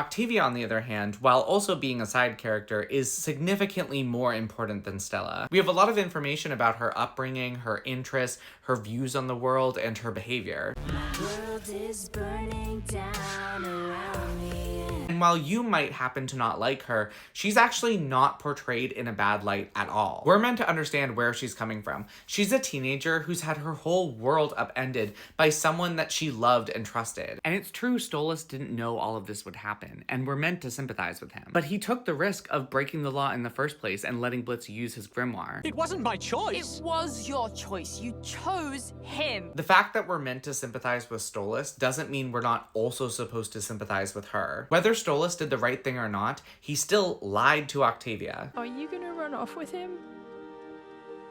Octavia, on the other hand, while also being a side character, is significantly more important than Stella. We have a lot of information about her upbringing, her interests, her views on the world, and her behavior. My world is burning down around me. And while you might happen to not like her, she's actually not portrayed in a bad light at all. We're meant to understand where she's coming from. She's a teenager who's had her whole world upended by someone that she loved and trusted. And it's true Stolas didn't know all of this would happen, and we're meant to sympathize with him. But he took the risk of breaking the law in the first place and letting Blitz use his grimoire. It wasn't my choice. It was your choice. You chose him. The fact that we're meant to sympathize with Stolas doesn't mean we're not also supposed to sympathize with her. Whether Stolas did the right thing or not, he still lied to Octavia. Are you gonna run off with him?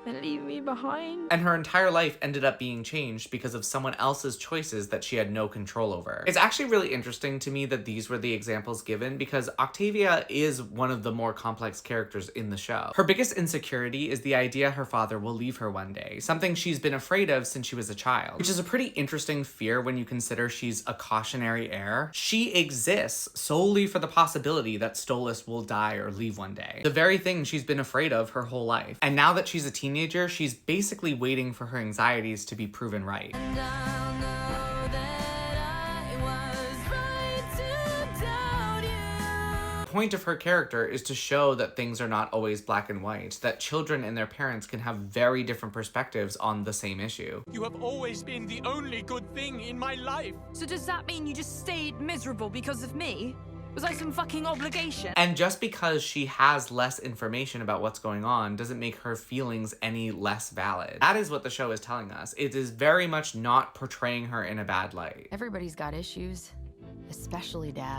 And leave me behind? And her entire life ended up being changed because of someone else's choices that she had no control over. It's actually really interesting to me that these were the examples given because Octavia is one of the more complex characters in the show. Her biggest insecurity is the idea her father will leave her one day, something she's been afraid of since she was a child, which is a pretty interesting fear when you consider she's a cautionary heir. She exists solely for the possibility that Stolas will die or leave one day. The very thing she's been afraid of her whole life. And now that she's a teenager, she's basically waiting for her anxieties to be proven right. And I'll know that I was right to doubt you. The point of her character is to show that things are not always black and white, that children and their parents can have very different perspectives on the same issue. You have always been the only good thing in my life. So does that mean you just stayed miserable because of me? Was I some fucking obligation? And just because she has less information about what's going on doesn't make her feelings any less valid. That is what the show is telling us. It is very much not portraying her in a bad light. Everybody's got issues, especially Dad.